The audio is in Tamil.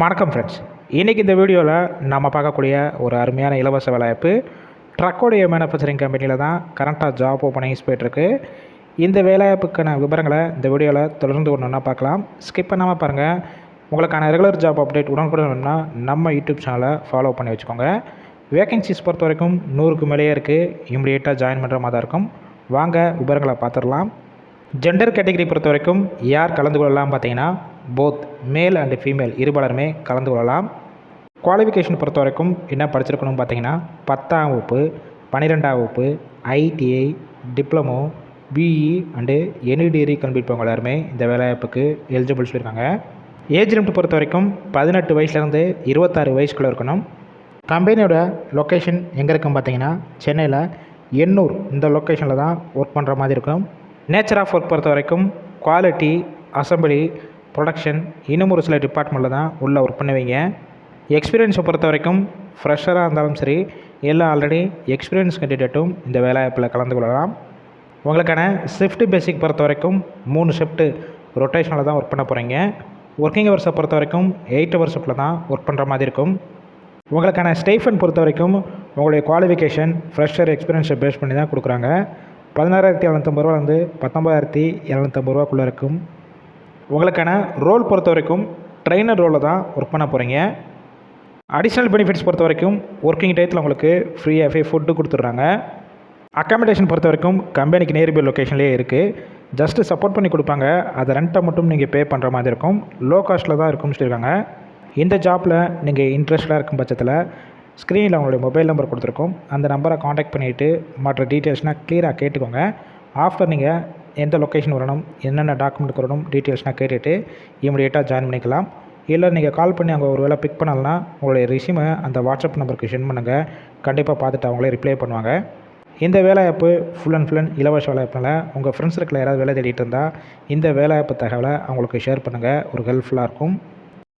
வணக்கம் ஃப்ரெண்ட்ஸ். இன்றைக்கி இந்த வீடியோவில் நம்ம பார்க்கக்கூடிய ஒரு அருமையான இலவச வேலைவாய்ப்பு ட்ரக்கோடைய மேனுஃபேக்சரிங் கம்பெனியில் தான் கரண்ட்டாக ஜாப் ஓப்பனிங்ஸ் போய்ட்டுருக்கு. இந்த வேலைவாய்ப்புக்கான விவரங்களை இந்த வீடியோவில் தொடர்ந்து ஒன்று பார்க்கலாம். ஸ்கிப் பண்ணாமல் பாருங்கள். உங்களுக்கான ரெகுலர் ஜாப் அப்டேட் உடனுக்குடன் வேணும்னா நம்ம யூடியூப் சேனலை ஃபாலோ பண்ணி வச்சுக்கோங்க. வேகன்சிஸ் பொறுத்த வரைக்கும் 100க்கு மேலேயே இருக்குது. இம்மிடியேட்டாக ஜாயின் பண்ணுற மாதிரி தான் இருக்கும். வாங்க விவரங்களை பார்த்துடலாம். ஜெண்டர் கேட்டகரி பொறுத்த வரைக்கும் யார் கலந்து கொள்ளலாம் பார்த்தீங்கன்னா, போத் மேல் அண்ட் ஃபீமேல் இருபாலருமே கலந்து கொள்ளலாம். குவாலிஃபிகேஷன் பொறுத்த வரைக்கும் என்ன படிச்சிருக்கணும் பார்த்தீங்கன்னா, 10ஆம் வகுப்பு, 12ஆம் வகுப்பு, ITI, diploma, BE and any degree complete பண்ணவங்க எல்லாருமே இந்த வேலைவாய்ப்புக்கு எலிஜிபிள் சொல்லியிருக்காங்க. ஏஜ் லிமிட் பொறுத்த வரைக்கும் 18 வயசுலேருந்து 26 வயசுக்குள்ளே இருக்கணும். கம்பெனியோட லொக்கேஷன் எங்கே இருக்குன்னு பார்த்தீங்கன்னா, சென்னையில் எண்ணூர் இந்த லொக்கேஷனில் தான் ஒர்க் பண்ணுற மாதிரி இருக்கும். நேச்சர் ஆஃப் ஒர்க் பொறுத்த வரைக்கும் குவாலிட்டி, அசம்பிளி, ப்ரொடக்ஷன் இன்னும் ஒரு சில டிபார்ட்மெண்ட்டில் தான் உள்ளே ஒர்க் பண்ணுவீங்க. எக்ஸ்பீரியன்ஸை பொறுத்த வரைக்கும் ஃப்ரெஷராக இருந்தாலும் சரி, எல்லாம் ஆல்ரெடி எக்ஸ்பீரியன்ஸ் கேண்டிடேட்டும் இந்த வேலைவாய்ப்பில் கலந்து கொள்ளலாம். உங்களுக்கான ஷிஃப்ட் பேசிக் பொறுத்த வரைக்கும் 3 ஷிஃப்ட்டு ரொட்டேஷனில் தான் ஒர்க் பண்ண போகிறீங்க. ஒர்க்கிங் ஹவர்ஸை பொறுத்த வரைக்கும் 8 ஹவர் ஷிஃப்ட்டில் தான் ஒர்க் பண்ணுற மாதிரி இருக்கும். உங்களுக்கான ஸ்டைஃபன் பொறுத்த வரைக்கும் உங்களுடைய குவாலிஃபிகேஷன் ஃப்ரெஷர் எக்ஸ்பீரியன்ஸை பேஸ் பண்ணி தான் கொடுக்குறாங்க. 16,750 ரூபாலேருந்து 19,750 ரூபாக்குள்ளே இருக்கும். உங்களுக்கான ரோல் பொறுத்த வரைக்கும் ட்ரெயினர் ரோலில் தான் ஒர்க் பண்ண போகிறீங்க. அடிஷ்னல் பெனிஃபிட்ஸ் பொறுத்த வரைக்கும் ஒர்க்கிங் டயத்தில் உங்களுக்கு ஃப்ரீயாகவே ஃபுட்டு கொடுத்துட்றாங்க. அக்காமடேஷன் பொறுத்த வரைக்கும் கம்பெனிக்கு நியர்பை லொக்கேஷன்லேயே இருக்குது. ஜஸ்ட்டு சப்போர்ட் பண்ணி கொடுப்பாங்க. அதை ரெண்ட்டை மட்டும் நீங்கள் பே பண்ணுற மாதிரி இருக்கும். லோ காஸ்ட்டில் தான் இருக்கும்னு சொல்லியிருக்காங்க. இந்த ஜாப்பில் நீங்கள் இன்ட்ரெஸ்டாக இருக்கும் பட்சத்தில் ஸ்க்ரீனில் அவங்களுடைய மொபைல் நம்பர் கொடுத்துருக்கோம். அந்த நம்பரை காண்டாக்ட் பண்ணிவிட்டு மற்ற டீட்டெயில்ஸ்னால் க்ளியராக கேட்டுக்கோங்க. ஆஃப்டர் நீங்கள் எந்த லொக்கேஷன் வரணும், என்னென்ன டாக்குமெண்ட் வரணும் டீட்டெயில்ஸ்னால் கேட்டுட்டு இமிடியேட்டாக ஜாயின் பண்ணிக்கலாம். இல்லை நீங்கள் கால் பண்ணி அவங்க ஒரு வேளை பிக் பண்ணலன்னா உங்களுடைய ரெஸ்யூமை அந்த வாட்ஸ்அப் நம்பருக்கு சென்ட் பண்ணுங்கள். கண்டிப்பாக பார்த்துட்டு அவங்களே ரிப்ளை பண்ணுவாங்க. இந்த வேலைவாய்ப்பு ஃபுல் அண்ட் இலவச வேலைவாய்ப்புனால உங்கள் ஃப்ரெண்ட்ஸ் சர்க்கிளில் யாராவது வேலை தேடிட்டு இருந்தால் இந்த வேலைவாய்ப்பு தகவலை அவங்களுக்கு ஷேர் பண்ணுங்கள். ஒரு ஹெல்ப்ஃபுல்லாக இருக்கும்.